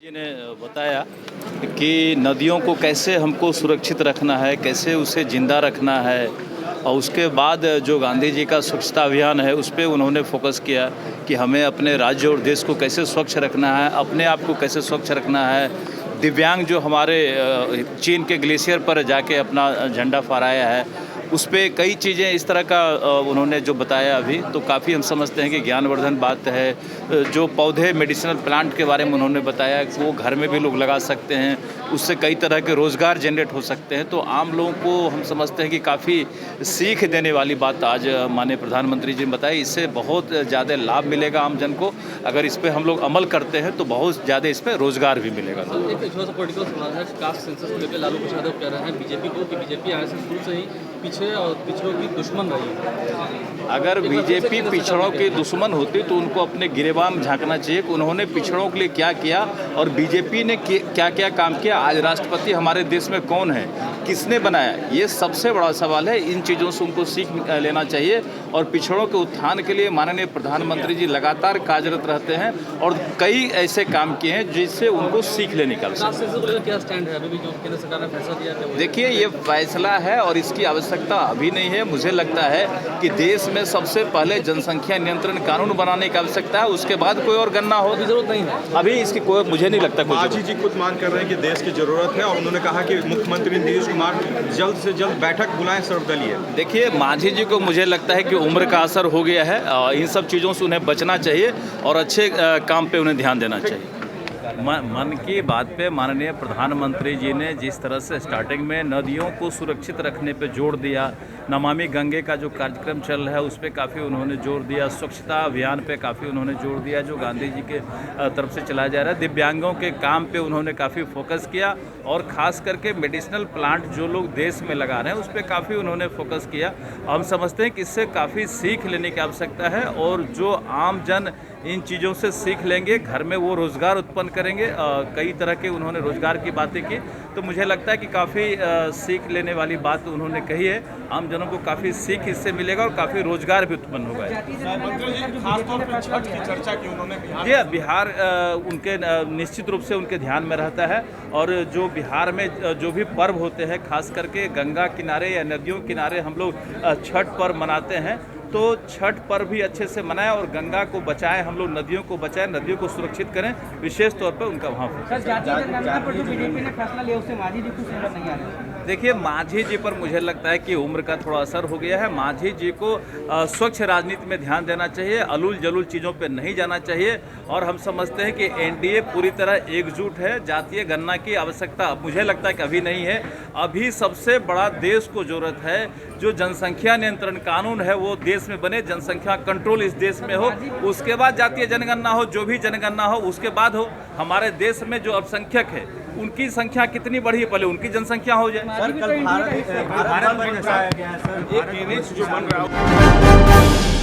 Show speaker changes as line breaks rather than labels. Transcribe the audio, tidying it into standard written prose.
जी ने बताया कि नदियों को कैसे हमको सुरक्षित रखना है, कैसे उसे ज़िंदा रखना है और उसके बाद जो गांधी जी का स्वच्छता अभियान है उस पे उन्होंने फोकस किया कि हमें अपने राज्य और देश को कैसे स्वच्छ रखना है, अपने आप को कैसे स्वच्छ रखना है। दिव्यांग जो हमारे चीन के ग्लेशियर पर जाके अपना झंडा फहराया है, उस पे कई चीज़ें इस तरह का उन्होंने जो बताया अभी, तो काफ़ी हम समझते हैं कि ज्ञानवर्धन बात है। जो पौधे मेडिसिनल प्लांट के बारे में उन्होंने बताया कि वो घर में भी लोग लगा सकते हैं, उससे कई तरह के रोज़गार जनरेट हो सकते हैं। तो आम लोगों को हम समझते हैं कि काफ़ी सीख देने वाली बात आज माननीय प्रधानमंत्री जी ने बताई। इससे बहुत ज़्यादा लाभ मिलेगा आम जन को। अगर इस पे हम लोग अमल करते हैं तो बहुत ज़्यादा इस पे रोज़गार भी मिलेगा।
एक थोड़ा सा पॉलिटिकल सवाल है, कास्ट सेंसस को लेकर लालू प्रसाद यादव कह रहे हैं बीजेपी को कि बीजेपी आए से शुरू से ही पीछे और पिछड़ों की दुश्मन रही है।
अगर बीजेपी पिछड़ों की दुश्मन होती तो उनको अपने गिरेबान झांकना चाहिए कि उन्होंने पिछड़ों के लिए क्या किया और बीजेपी ने क्या क्या काम किया। आज राष्ट्रपति हमारे देश में कौन है, किसने बनाया, ये सबसे बड़ा सवाल है। इन चीज़ों से उनको सीख लेना चाहिए और पिछड़ों के उत्थान के लिए माननीय प्रधानमंत्री जी लगातार कार्यरत रहते हैं और कई ऐसे काम किए हैं जिससे उनको सीख लेने का
क्या स्टैंड है अभी भी जो केंद्र सरकार ने फैसला दिया है?
देखिए, ये फैसला है और इसकी आवश्यकता अभी नहीं है। मुझे लगता है कि देश में सबसे पहले जनसंख्या नियंत्रण कानून बनाने की आवश्यकता है, उसके बाद कोई और गणना हो जरूरत नहीं है। अभी इसकी कोई मुझे नहीं लगता।
मांझी जी खुद मांग कर रहे हैं कि देश की जरूरत है और उन्होंने कहा कि मुख्यमंत्री नीतीश कुमार जल्द से जल्द बैठक बुलाएं सर्वदलीय।
देखिए, मांझी जी को मुझे लगता है कि उम्र का असर हो गया है। इन सब चीज़ों से उन्हें बचना चाहिए और अच्छे काम पे उन्हें ध्यान देना चाहिए। मन की बात पे माननीय प्रधानमंत्री जी ने जिस तरह से स्टार्टिंग में नदियों को सुरक्षित रखने पे जोर दिया, नमामि गंगे का जो कार्यक्रम चल रहा है उस पर काफ़ी उन्होंने जोर दिया, स्वच्छता अभियान पे काफ़ी उन्होंने जोर दिया जो गांधी जी के तरफ से चलाया जा रहा है, दिव्यांगों के काम पे उन्होंने काफ़ी फोकस किया और ख़ास करके मेडिसिनल प्लांट जो लोग देश में लगा रहे हैं उस पर काफ़ी उन्होंने फोकस किया। हम समझते हैं कि इससे काफ़ी सीख लेने की आवश्यकता है और जो आम जन इन चीज़ों से सीख लेंगे, घर में वो रोज़गार उत्पन्न करेंगे। कई तरह के उन्होंने रोज़गार की बातें की, तो मुझे लगता है कि काफ़ी सीख लेने वाली बात उन्होंने कही है। आम जनों को काफ़ी सीख इससे मिलेगा और काफ़ी रोज़गार भी उत्पन्न होगा।
खासतौर पर छठ की चर्चा की उन्होंने
बिहार उनके निश्चित रूप से उनके ध्यान में रहता है और जो बिहार में जो भी पर्व होते हैं, खास करके गंगा किनारे या नदियों किनारे हम लोग छठ पर्व मनाते हैं, तो छठ पर्व भी अच्छे से मनाएं और गंगा को बचाएं, हम लोग नदियों को बचाएं, नदियों को सुरक्षित करें। विशेष तौर पर उनका वहाँ देखिए, मांझी जी पर मुझे लगता है कि उम्र का थोड़ा असर हो गया है। मांझी जी को स्वच्छ राजनीति में ध्यान देना चाहिए, अलूल जलूल चीज़ों पे नहीं जाना चाहिए और हम समझते हैं कि एनडीए पूरी तरह एकजुट है। जातीय गणना की आवश्यकता मुझे लगता है कि अभी नहीं है। अभी सबसे बड़ा देश को ज़रूरत है जो जनसंख्या नियंत्रण कानून है वो देश में बने, जनसंख्या कंट्रोल इस देश में हो, उसके बाद जातीय जनगणना हो, जो भी जनगणना हो उसके बाद हो। हमारे देश में जो अल्पसंख्यक है उनकी संख्या कितनी बढ़ी है, पहले उनकी जनसंख्या हो जाए।
भारत में जो बन रहा है